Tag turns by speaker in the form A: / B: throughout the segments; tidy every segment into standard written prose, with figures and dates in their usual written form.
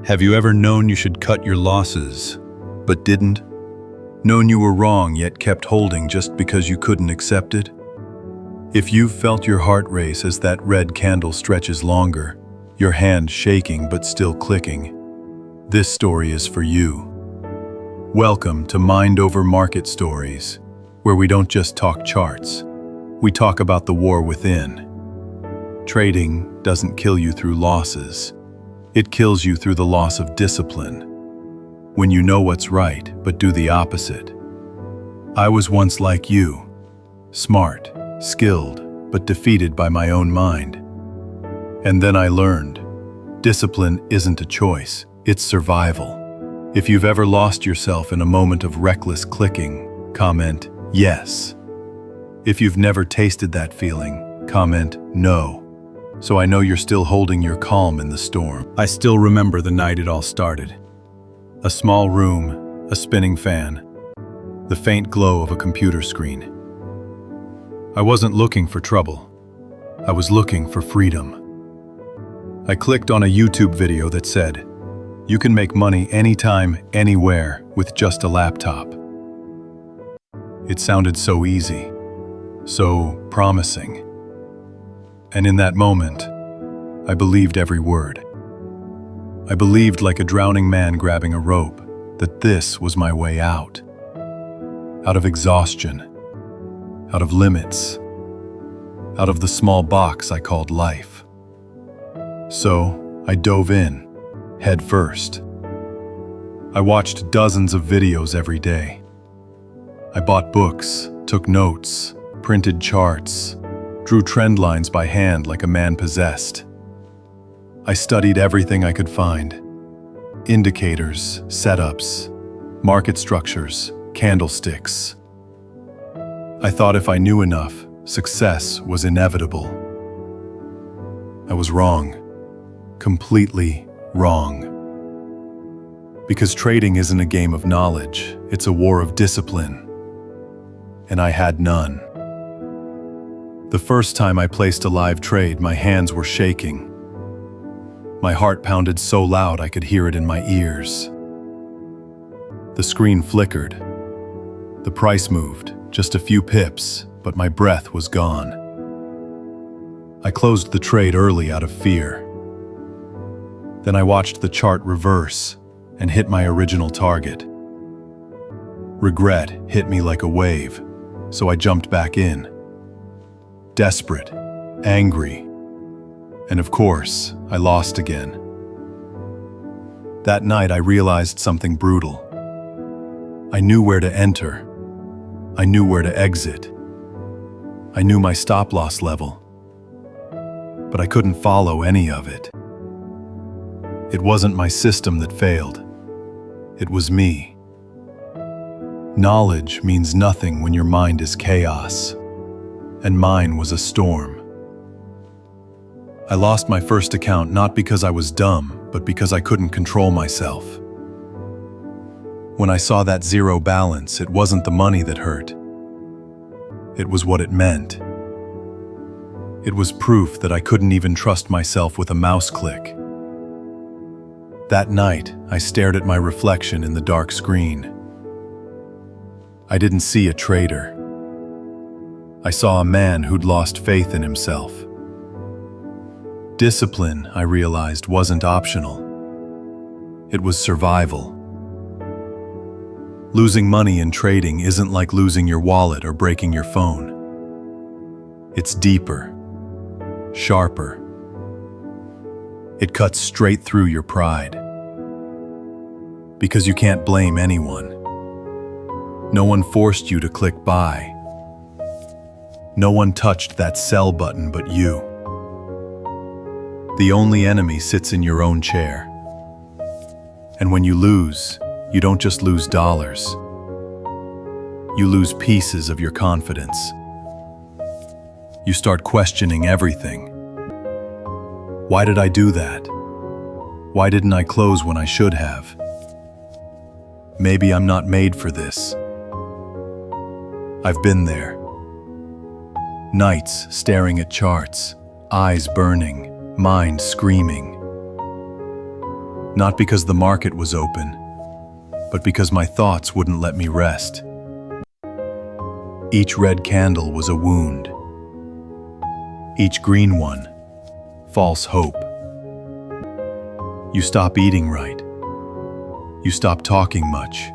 A: Have you ever known you should cut your losses, but didn't? Known you were wrong yet kept holding just because you couldn't accept it? If you've felt your heart race as that red candle stretches longer, your hand shaking but still clicking, this story is for you. Welcome to Mind Over Market Stories, where we don't just talk charts, we talk about the war within. Trading doesn't kill you through losses. It kills you through the loss of discipline. When you know what's right, but do the opposite. I was once like you, smart, skilled, but defeated by my own mind. And then I learned, discipline isn't a choice, it's survival. If you've ever lost yourself in a moment of reckless clicking, comment, yes. If you've never tasted that feeling, comment, no. So I know you're still holding your calm in the storm. I still remember the night it all started. A small room, a spinning fan, the faint glow of a computer screen. I wasn't looking for trouble. I was looking for freedom. I clicked on a YouTube video that said, "You can make money anytime, anywhere, with just a laptop." It sounded so easy, so promising. And in that moment, I believed every word. I believed like a drowning man grabbing a rope that this was my way out. Out of exhaustion, out of limits, out of the small box I called life. So I dove in, head first. I watched dozens of videos every day. I bought books, took notes, printed charts, drew trend lines by hand like a man possessed. I studied everything I could find. Indicators, setups, market structures, candlesticks. I thought if I knew enough, success was inevitable. I was wrong. Completely wrong. Because trading isn't a game of knowledge, it's a war of discipline. And I had none. The first time I placed a live trade, my hands were shaking. My heart pounded so loud I could hear it in my ears. The screen flickered. The price moved, just a few pips, but my breath was gone. I closed the trade early out of fear. Then I watched the chart reverse and hit my original target. Regret hit me like a wave, so I jumped back in. Desperate, angry, and of course, I lost again. That night I realized something brutal. I knew where to enter. I knew where to exit. I knew my stop-loss level. But I couldn't follow any of it. It wasn't my system that failed. It was me. Knowledge means nothing when your mind is chaos. And mine was a storm. I lost my first account not because I was dumb, but because I couldn't control myself. When I saw that zero balance, it wasn't the money that hurt. It was what it meant. It was proof that I couldn't even trust myself with a mouse click. That night, I stared at my reflection in the dark screen. I didn't see a trader. I saw a man who'd lost faith in himself. Discipline, I realized, wasn't optional. It was survival. Losing money in trading isn't like losing your wallet or breaking your phone. It's deeper, sharper. It cuts straight through your pride. Because you can't blame anyone. No one forced you to click buy. No one touched that sell button but you. The only enemy sits in your own chair. And when you lose, you don't just lose dollars. You lose pieces of your confidence. You start questioning everything. Why did I do that? Why didn't I close when I should have? Maybe I'm not made for this. I've been there. Nights staring at charts, eyes burning, mind screaming. Not because the market was open, but because my thoughts wouldn't let me rest. Each red candle was a wound. Each green one, false hope. You stop eating right. You stop talking much.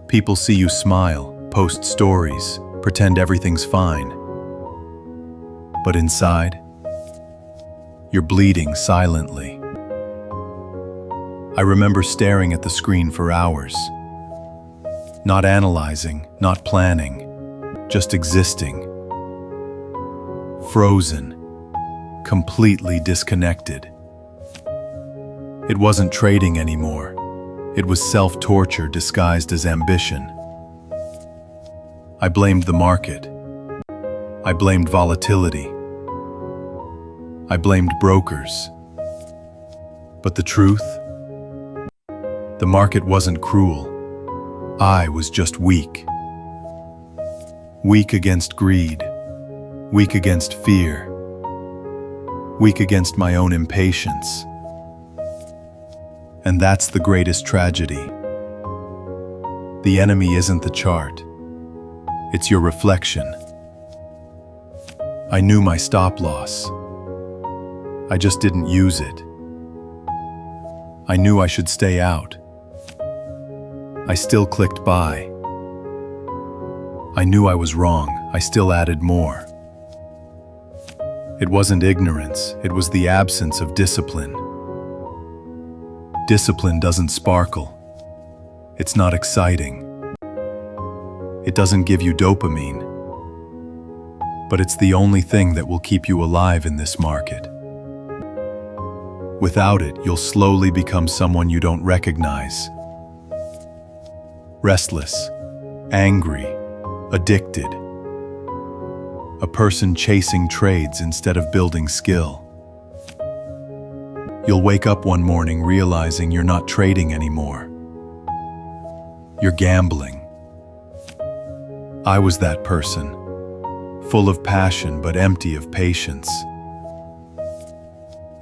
A: People see you smile, post stories, pretend everything's fine. But inside, you're bleeding silently. I remember staring at the screen for hours. Not analyzing, not planning, just existing. Frozen, completely disconnected. It wasn't trading anymore. It was self-torture disguised as ambition. I blamed the market. I blamed volatility. I blamed brokers. But the truth? The market wasn't cruel. I was just weak. Weak against greed. Weak against fear. Weak against my own impatience. And that's the greatest tragedy. The enemy isn't the chart. It's your reflection. I knew my stop loss. I just didn't use it. I knew I should stay out. I still clicked buy. I knew I was wrong. I still added more. It wasn't ignorance. It was the absence of discipline. Discipline doesn't sparkle. It's not exciting. It doesn't give you dopamine. But it's the only thing that will keep you alive in this market. Without it, you'll slowly become someone you don't recognize. Restless, angry, addicted. A person chasing trades instead of building skill. You'll wake up one morning realizing you're not trading anymore. You're gambling. I was that person, full of passion but empty of patience.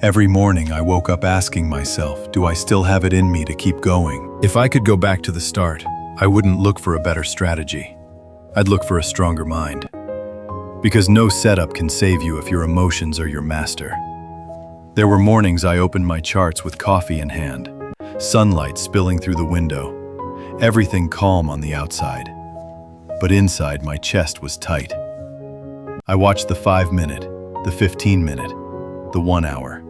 A: Every morning I woke up asking myself, do I still have it in me to keep going? If I could go back to the start, I wouldn't look for a better strategy. I'd look for a stronger mind. Because no setup can save you if your emotions are your master. There were mornings I opened my charts with coffee in hand, sunlight spilling through the window, everything calm on the outside. But inside my chest was tight. I watched the 5-minute, the 15-minute, the 1 hour.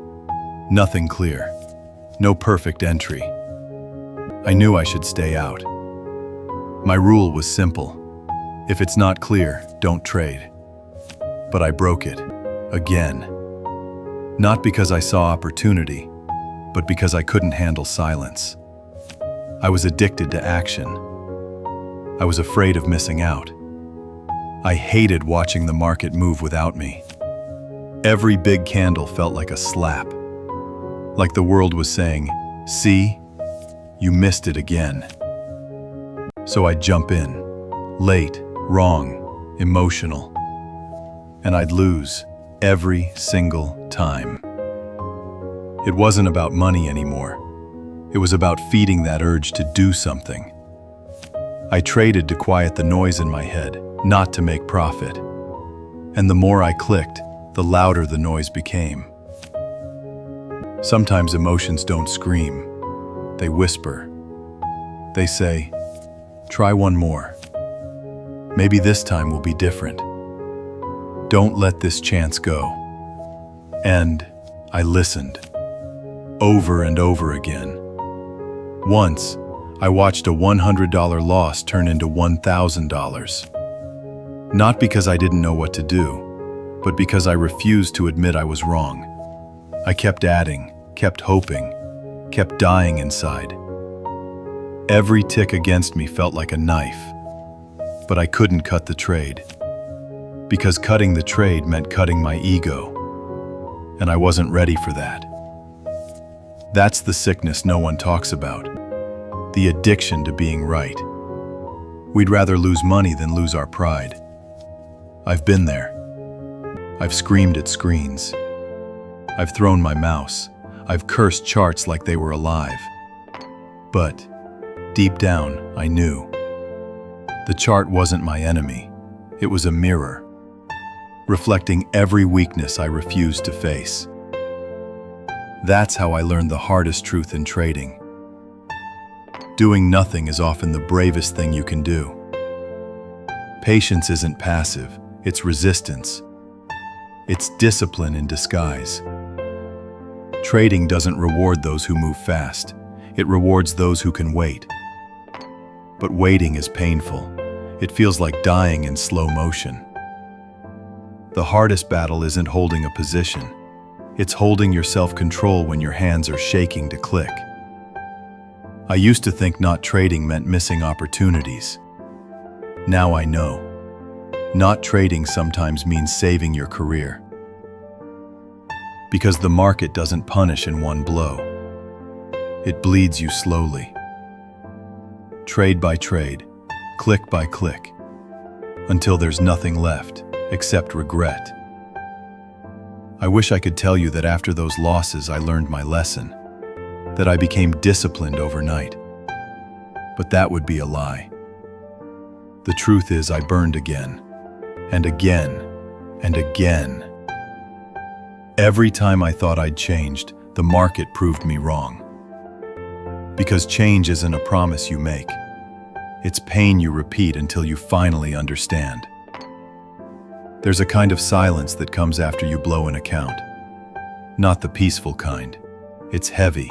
A: Nothing clear. No perfect entry. I knew I should stay out. My rule was simple. If it's not clear, don't trade. But I broke it. Again. Not because I saw opportunity, but because I couldn't handle silence. I was addicted to action. I was afraid of missing out. I hated watching the market move without me. Every big candle felt like a slap. Like the world was saying, see, you missed it again. So I'd jump in, late, wrong, emotional. And I'd lose every single time. It wasn't about money anymore. It was about feeding that urge to do something. I traded to quiet the noise in my head, not to make profit. And the more I clicked, the louder the noise became. Sometimes emotions don't scream. They whisper. They say, try one more. Maybe this time will be different. Don't let this chance go. And I listened. Over and over again. Once, I watched a $100 loss turn into $1,000. Not because I didn't know what to do, but because I refused to admit I was wrong. I kept adding, kept hoping, kept dying inside. Every tick against me felt like a knife, but I couldn't cut the trade. Because cutting the trade meant cutting my ego, and I wasn't ready for that. That's the sickness no one talks about, the addiction to being right. We'd rather lose money than lose our pride. I've been there. I've screamed at screens. I've thrown my mouse. I've cursed charts like they were alive. But deep down, I knew. The chart wasn't my enemy. It was a mirror, reflecting every weakness I refused to face. That's how I learned the hardest truth in trading. Doing nothing is often the bravest thing you can do. Patience isn't passive, it's resistance. It's discipline in disguise. Trading doesn't reward those who move fast. It rewards those who can wait. But waiting is painful. It feels like dying in slow motion. The hardest battle isn't holding a position. It's holding your self-control when your hands are shaking to click. I used to think not trading meant missing opportunities. Now I know. Not trading sometimes means saving your career. Because the market doesn't punish in one blow. It bleeds you slowly. Trade by trade, click by click, until there's nothing left except regret. I wish I could tell you that after those losses I learned my lesson, that I became disciplined overnight. But that would be a lie. The truth is I burned again, and again, and again. Every time I thought I'd changed, the market proved me wrong. Because change isn't a promise you make. It's pain you repeat until you finally understand. There's a kind of silence that comes after you blow an account. Not the peaceful kind. It's heavy.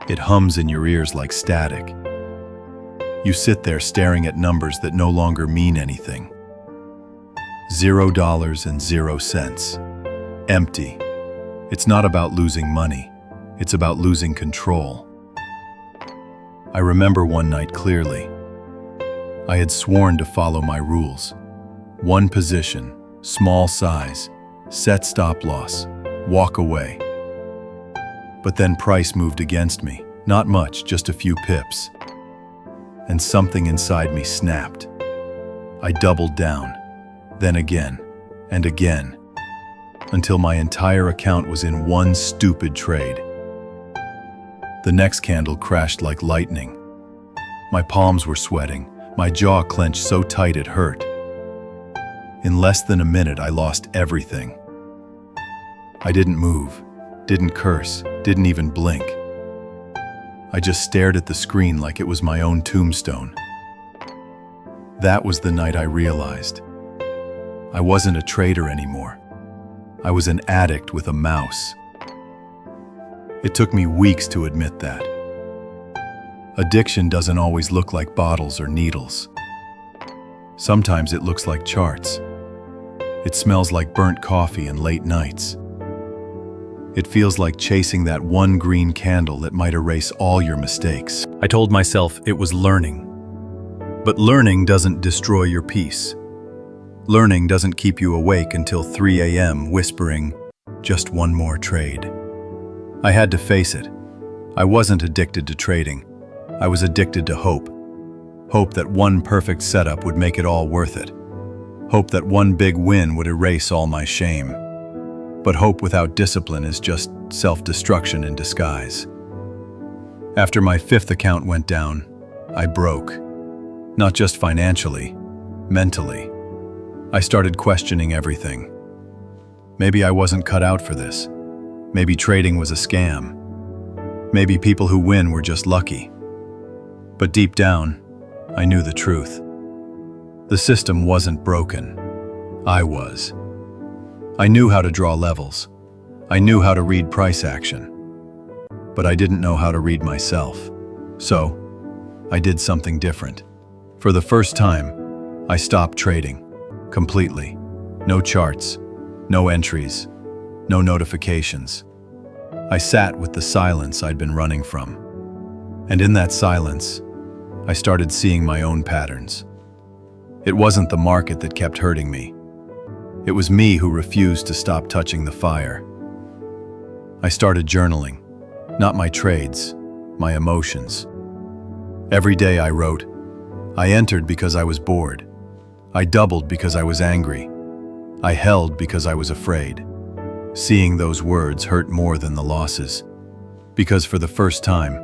A: It hums in your ears like static. You sit there staring at numbers that no longer mean anything. $0 and 0 cents. Empty. It's not about losing money. It's about losing control. I remember one night clearly. I had sworn to follow my rules. One position, small size, set stop loss, walk away. But then price moved against me. Not much, just a few pips. And something inside me snapped. I doubled down, then again, and again, until my entire account was in one stupid trade. The next candle crashed like lightning. My palms were sweating, my jaw clenched so tight it hurt. In less than a minute, I lost everything. I didn't move, didn't curse, didn't even blink. I just stared at the screen like it was my own tombstone. That was the night I realized. I wasn't a trader anymore. I was an addict with a mouse. It took me weeks to admit that. Addiction doesn't always look like bottles or needles. Sometimes it looks like charts. It smells like burnt coffee and late nights. It feels like chasing that one green candle that might erase all your mistakes. I told myself it was learning. But learning doesn't destroy your peace. Learning doesn't keep you awake until 3 a.m. whispering, just one more trade. I had to face it. I wasn't addicted to trading. I was addicted to hope. Hope that one perfect setup would make it all worth it. Hope that one big win would erase all my shame. But hope without discipline is just self-destruction in disguise. After my 5th account went down, I broke. Not just financially, mentally. I started questioning everything. Maybe I wasn't cut out for this. Maybe trading was a scam. Maybe people who win were just lucky. But deep down, I knew the truth. The system wasn't broken. I was. I knew how to draw levels. I knew how to read price action. But I didn't know how to read myself. So, I did something different. For the first time, I stopped trading. Completely. No charts, no entries, no notifications. I sat with the silence I'd been running from. And in that silence, I started seeing my own patterns. It wasn't the market that kept hurting me. It was me who refused to stop touching the fire. I started journaling, not my trades, my emotions. Every day I wrote, I entered because I was bored. I doubled because I was angry. I held because I was afraid. Seeing those words hurt more than the losses. Because for the first time,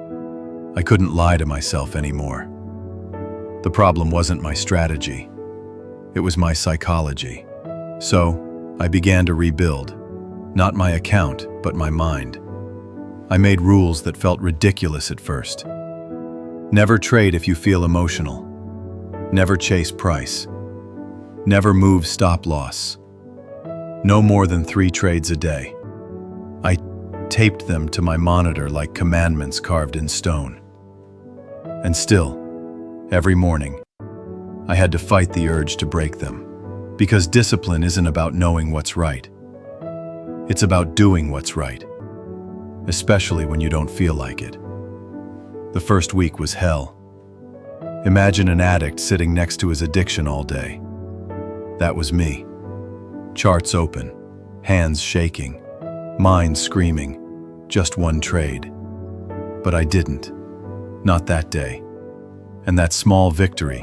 A: I couldn't lie to myself anymore. The problem wasn't my strategy. It was my psychology. So, I began to rebuild. Not my account, but my mind. I made rules that felt ridiculous at first. Never trade if you feel emotional. Never chase price. Never move stop loss. No more than 3 trades a day. I taped them to my monitor like commandments carved in stone. And still, every morning, I had to fight the urge to break them. Because discipline isn't about knowing what's right. It's about doing what's right. Especially when you don't feel like it. The first week was hell. Imagine an addict sitting next to his addiction all day. That was me. Charts open, hands shaking, mind screaming, just one trade. But I didn't. Not that day. And that small victory,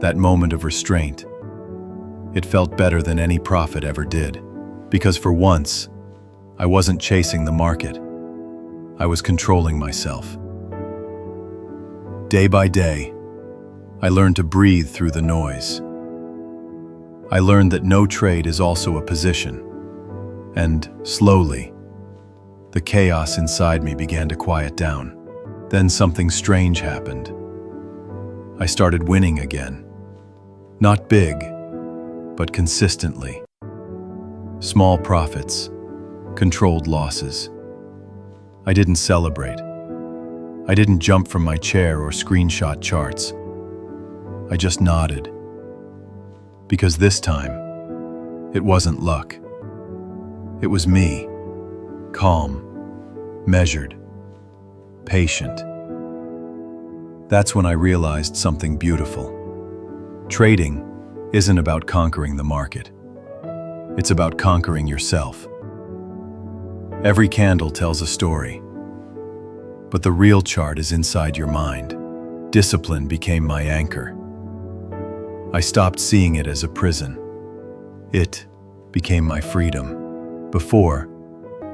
A: that moment of restraint, it felt better than any profit ever did. Because for once, I wasn't chasing the market. I was controlling myself. Day by day, I learned to breathe through the noise. I learned that no trade is also a position. And slowly, the chaos inside me began to quiet down. Then something strange happened. I started winning again. Not big, but consistently. Small profits, controlled losses. I didn't celebrate. I didn't jump from my chair or screenshot charts. I just nodded. Because this time, it wasn't luck. It was me, calm, measured, patient. That's when I realized something beautiful. Trading isn't about conquering the market. It's about conquering yourself. Every candle tells a story. But the real chart is inside your mind. Discipline became my anchor. I stopped seeing it as a prison. It became my freedom. Before,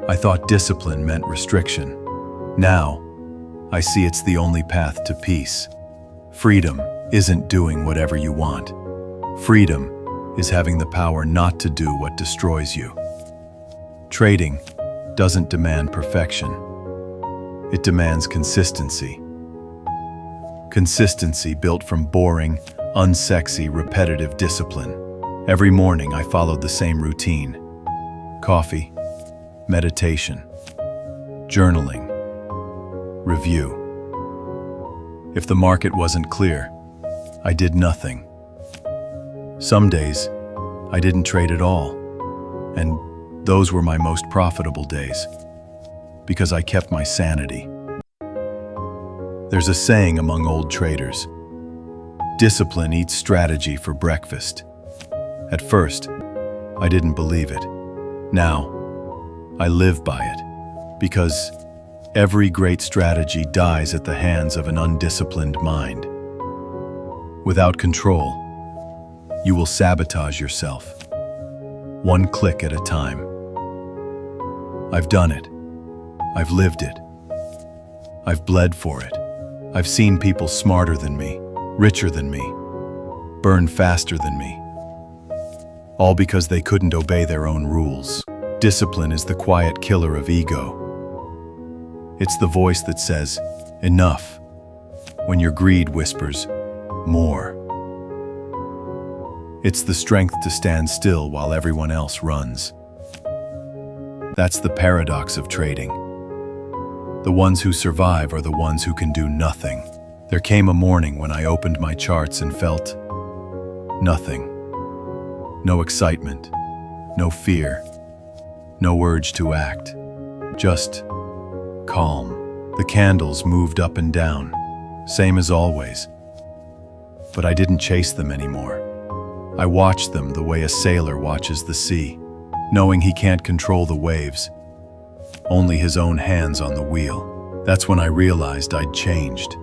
A: I thought discipline meant restriction. Now, I see it's the only path to peace. Freedom isn't doing whatever you want. Freedom is having the power not to do what destroys you. Trading doesn't demand perfection. It demands consistency. Consistency built from boring, unsexy, repetitive discipline. Every morning I followed the same routine. Coffee, meditation, journaling, review. If the market wasn't clear, I did nothing. Some days, I didn't trade at all, and those were my most profitable days, because I kept my sanity. There's a saying among old traders: discipline eats strategy for breakfast. At first, I didn't believe it. Now, I live by it, because every great strategy dies at the hands of an undisciplined mind. Without control, you will sabotage yourself, one click at a time. I've done it. I've lived it. I've bled for it. I've seen people smarter than me, richer than me, burn faster than me, all because they couldn't obey their own rules. Discipline is the quiet killer of ego. It's the voice that says, enough, when your greed whispers, more. It's the strength to stand still while everyone else runs. That's the paradox of trading. The ones who survive are the ones who can do nothing. There came a morning when I opened my charts and felt nothing. No excitement, no fear, no urge to act, just calm. The candles moved up and down, same as always. But I didn't chase them anymore. I watched them the way a sailor watches the sea, knowing he can't control the waves, only his own hands on the wheel. That's when I realized I'd changed.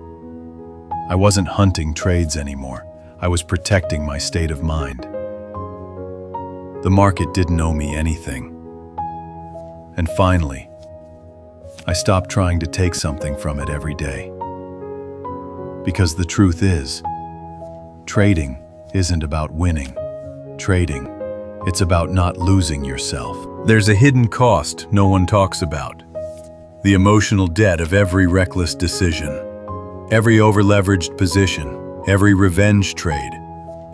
A: I wasn't hunting trades anymore. I was protecting my state of mind. The market didn't owe me anything. And finally, I stopped trying to take something from it every day. Because the truth is, trading isn't about winning. Trading, it's about not losing yourself. There's a hidden cost no one talks about. The emotional debt of every reckless decision, every over-leveraged position, every revenge trade,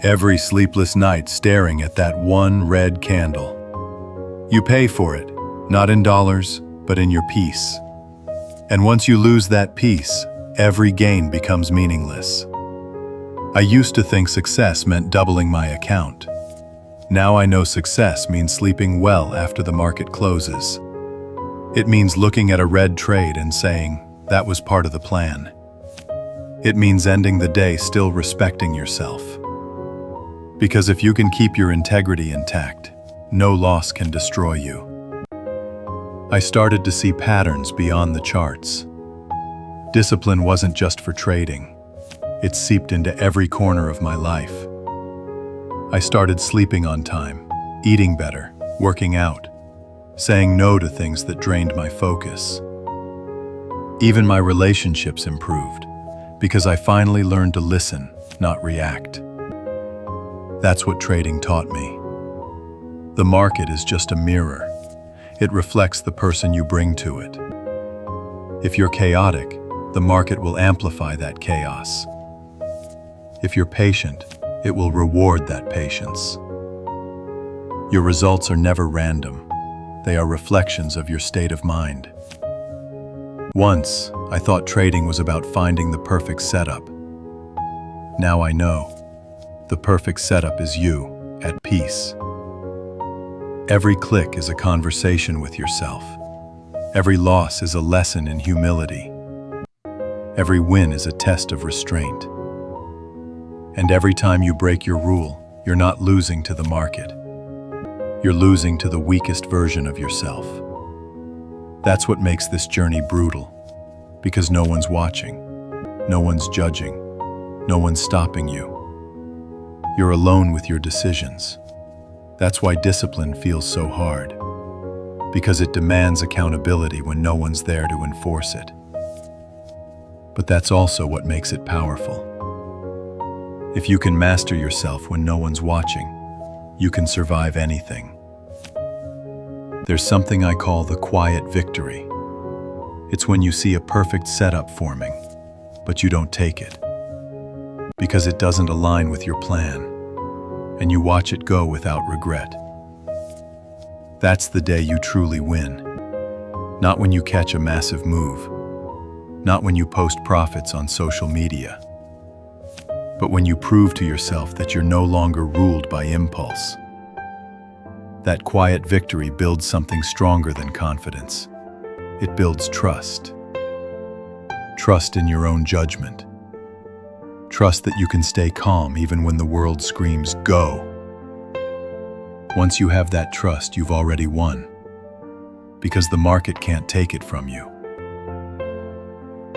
A: every sleepless night staring at that one red candle. You pay for it, not in dollars, but in your peace. And once you lose that peace, every gain becomes meaningless. I used to think success meant doubling my account. Now I know success means sleeping well after the market closes. It means looking at a red trade and saying, that was part of the plan. It means ending the day still respecting yourself. Because if you can keep your integrity intact, no loss can destroy you. I started to see patterns beyond the charts. Discipline wasn't just for trading. It seeped into every corner of my life. I started sleeping on time, eating better, working out, saying no to things that drained my focus. Even my relationships improved because I finally learned to listen, not react. That's what trading taught me. The market is just a mirror. It reflects the person you bring to it. If you're chaotic, the market will amplify that chaos. If you're patient, it will reward that patience. Your results are never random. They are reflections of your state of mind. Once, I thought trading was about finding the perfect setup. Now I know. The perfect setup is you, at peace. Every click is a conversation with yourself. Every loss is a lesson in humility. Every win is a test of restraint. And every time you break your rule, you're not losing to the market. You're losing to the weakest version of yourself. That's what makes this journey brutal, because no one's watching, no one's judging, no one's stopping you. You're alone with your decisions. That's why discipline feels so hard, because it demands accountability when no one's there to enforce it. But that's also what makes it powerful. If you can master yourself when no one's watching, you can survive anything. There's something I call the quiet victory. It's when you see a perfect setup forming, but you don't take it, because it doesn't align with your plan, and you watch it go without regret. That's the day you truly win. Not when you catch a massive move, not when you post profits on social media, but when you prove to yourself that you're no longer ruled by impulse. That quiet victory builds something stronger than confidence. It builds trust. Trust in your own judgment. Trust that you can stay calm even when the world screams, "Go!" Once you have that trust, you've already won, because the market can't take it from you.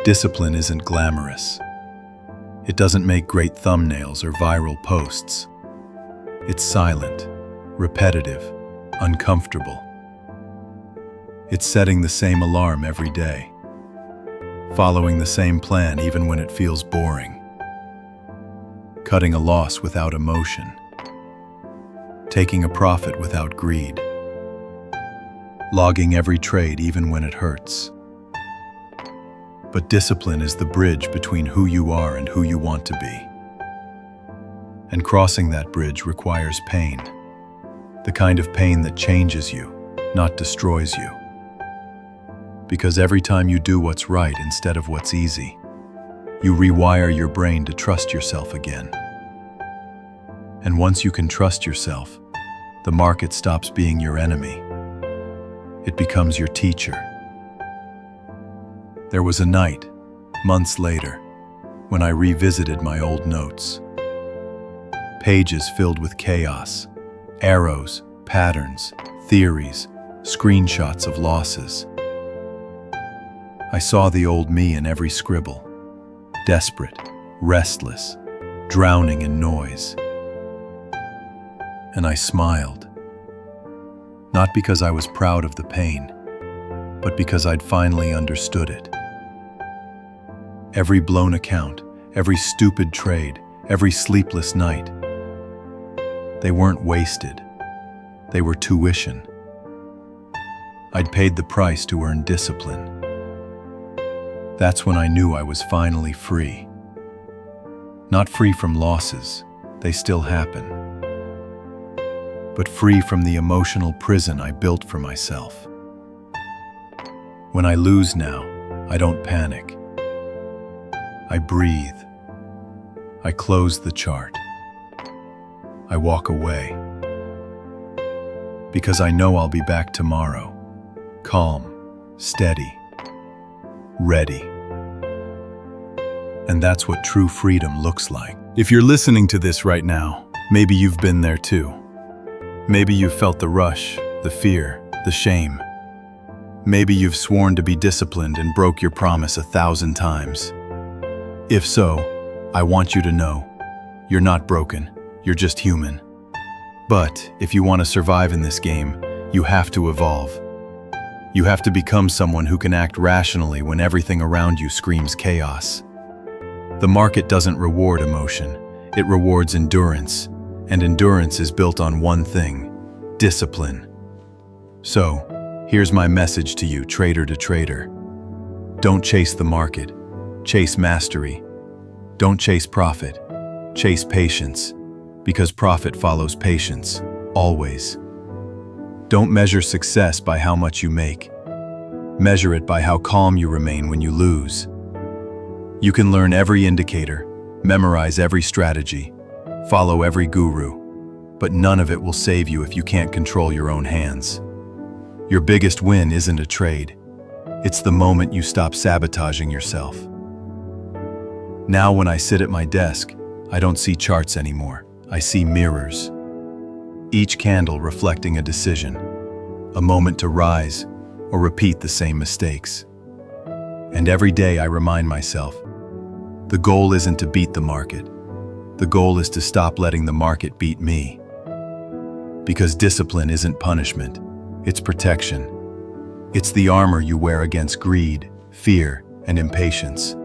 A: Discipline isn't glamorous. It doesn't make great thumbnails or viral posts. It's silent, repetitive, uncomfortable. It's setting the same alarm every day, following the same plan even when it feels boring, cutting a loss without emotion, taking a profit without greed, logging every trade even when it hurts. But discipline is the bridge between who you are and who you want to be. And crossing that bridge requires pain, the kind of pain that changes you, not destroys you. Because every time you do what's right instead of what's easy, you rewire your brain to trust yourself again. And once you can trust yourself, the market stops being your enemy. It becomes your teacher. There was a night, months later, when I revisited my old notes. Pages filled with chaos, arrows, patterns, theories, screenshots of losses. I saw the old me in every scribble, desperate, restless, drowning in noise. And I smiled, not because I was proud of the pain, but because I'd finally understood it. Every blown account, every stupid trade, every sleepless night, they weren't wasted. They were tuition. I'd paid the price to earn discipline. That's when I knew I was finally free. Not free from losses, they still happen, but free from the emotional prison I built for myself. When I lose now, I don't panic. I breathe. I close the chart. I walk away. Because I know I'll be back tomorrow, calm, steady, ready. And that's what true freedom looks like. If you're listening to this right now, maybe you've been there too. Maybe you've felt the rush, the fear, the shame. Maybe you've sworn to be disciplined and broke your promise 1,000 times. If so, I want you to know, you're not broken, you're just human. But if you want to survive in this game, you have to evolve. You have to become someone who can act rationally when everything around you screams chaos. The market doesn't reward emotion, it rewards endurance, and endurance is built on one thing: discipline. So, here's my message to you, trader to trader. Don't chase the market, chase mastery. Don't chase profit, chase patience, because profit follows patience, always. Don't measure success by how much you make. Measure it by how calm you remain when you lose. You can learn every indicator, memorize every strategy, follow every guru, but none of it will save you if you can't control your own hands. Your biggest win isn't a trade. It's the moment you stop sabotaging yourself. Now when I sit at my desk, I don't see charts anymore. I see mirrors. Each candle reflecting a decision, a moment to rise or repeat the same mistakes. And every day I remind myself, the goal isn't to beat the market. The goal is to stop letting the market beat me. Because discipline isn't punishment. It's protection. It's the armor you wear against greed, fear, and impatience.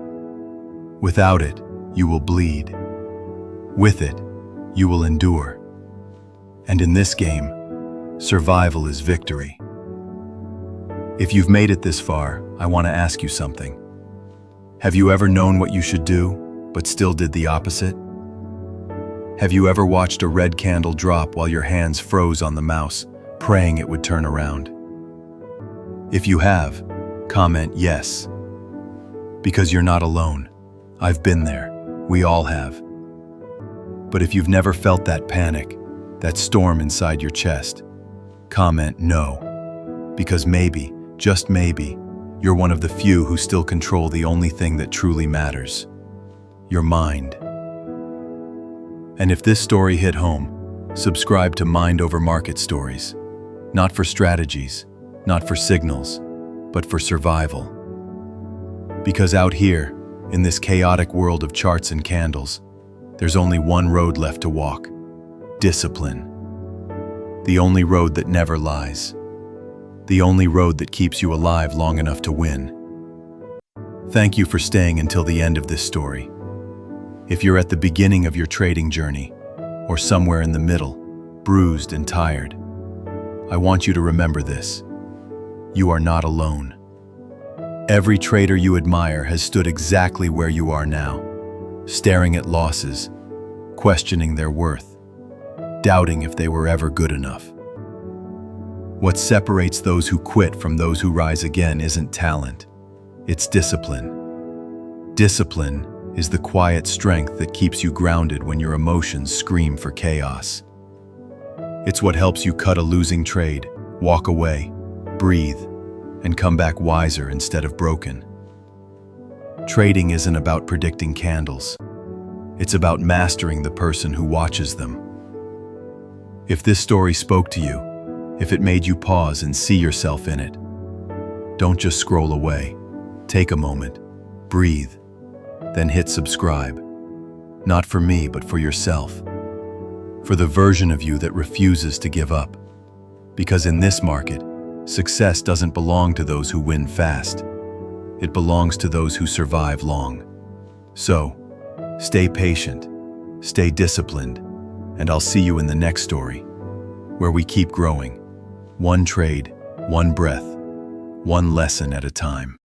A: Without it, you will bleed. With it, you will endure. And in this game, survival is victory. If you've made it this far, I want to ask you something. Have you ever known what you should do, but still did the opposite? Have you ever watched a red candle drop while your hands froze on the mouse, praying it would turn around? If you have, comment yes. Because you're not alone. I've been there. We all have. But if you've never felt that panic, that storm inside your chest, comment no. Because maybe, just maybe, you're one of the few who still control the only thing that truly matters: your mind. And if this story hit home, subscribe to Mind Over Market Stories. Not for strategies, not for signals, but for survival. Because out here, in this chaotic world of charts and candles, there's only one road left to walk: discipline. The only road that never lies. The only road that keeps you alive long enough to win. Thank you for staying until the end of this story. If you're at the beginning of your trading journey, or somewhere in the middle, bruised and tired, I want you to remember this: you are not alone. Every trader you admire has stood exactly where you are now, staring at losses, questioning their worth, doubting if they were ever good enough. What separates those who quit from those who rise again isn't talent, it's discipline. Discipline is the quiet strength that keeps you grounded when your emotions scream for chaos. It's what helps you cut a losing trade, walk away, breathe, and come back wiser instead of broken. Trading isn't about predicting candles. It's about mastering the person who watches them. If this story spoke to you, if it made you pause and see yourself in it, don't just scroll away. Take a moment, breathe, then hit subscribe. Not for me, but for yourself. For the version of you that refuses to give up. Because in this market, Success doesn't belong to those who win fast. It belongs to those who survive long. So, stay patient, stay disciplined, and I'll see you in the next story, where we keep growing, one trade, one breath, one lesson at a time.